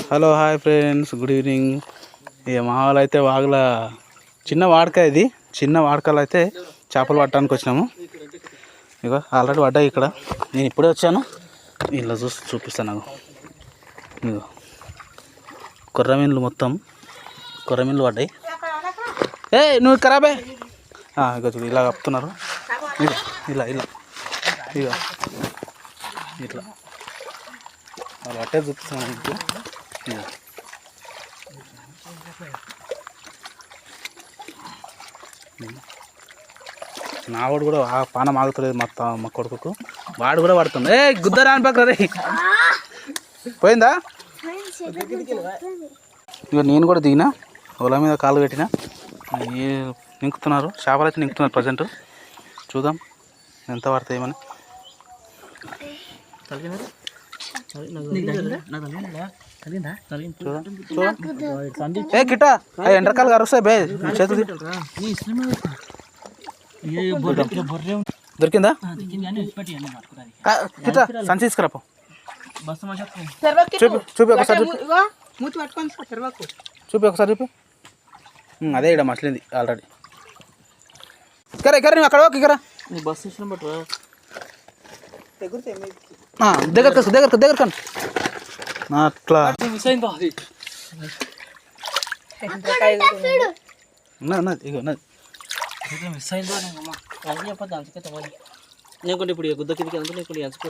Hello hi friends, good evening. ఇక మా వాళ్ళు అయితే వాగుల చిన్న వాడక, ఇది చిన్న వాడకలు అయితే చేపలు పట్టడానికి వచ్చినాము. ఇక ఆల్రెడీ పడ్డాయి ఇక్కడ. నేను ఇప్పుడే వచ్చాను. ఇలా చూపిస్తాను నాకు. ఇక కొర్రమీన్లు, మొత్తం కొర్రమీన్లు పడ్డాయి. నువ్వు ఖరాబే. ఇక చూడు ఇలా కప్పుతున్నారు. ఇలా ఇలా ఇక ఇట్లా వాళ్ళు అట్టే చూపిస్తున్నాను మీకు. నా వాడు కూడా పానం ఆగుతలేదు మా కొడుకు. వాడు కూడా పడుతుంది. గుద్దరా అని పక్కన రే. పోయిందా? ఇక నేను కూడా దిగినా, పొలం మీద కాలు పెట్టినా. నింకుతున్నారు చేపలు అయితే, నింకుతున్నారు ప్రజెంట్. చూద్దాం ఎంత పడతాయేమని. కిట్టా ఎండ్రకాలు కరుస్తాయి బే చేతులు. దొరికిందా? కిట్టా సంచి తీసుకురాపో. చూపి ఒకసారి చూపి. అదే ఇక్కడ మసలింది ఆల్రెడీ. నువ్వు అక్కడ ఓకే కరా. దగ్గర కను అట్లా ఉన్నది. ఇగో ఉన్నది. నేను ఇప్పుడు గుద్ద కిందకి అనుకో.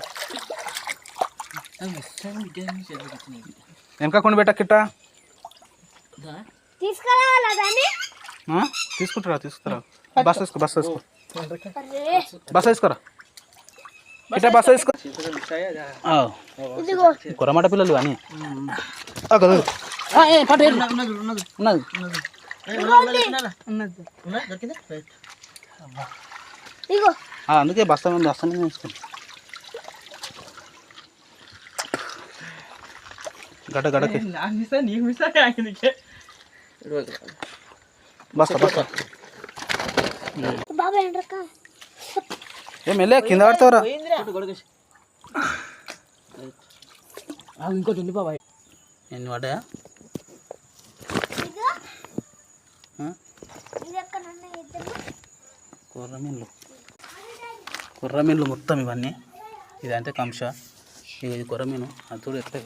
వెనక కొన్ని పెట్ట కిట్టా. తీసుకుంటారా? బస్ వేసుకోరా. ఇట్లా బస్ వేసుకో. కొరమాట పిల్లలు కానీ ఉన్నది. అందుకే బస్తా మీద వేసుకోండి. గడ్డకి బస్తా ఏం వెళ్ళా కింద పడతావురా. ఇంకోటి ఉంది బాబాయ్. ఎన్ని పడ్డాయా? కొర్రమీన్లు మొత్తం ఇవన్నీ. ఇదంటే కంశ, ఇది కొర్రమీను. అది చూడు ఎట్లా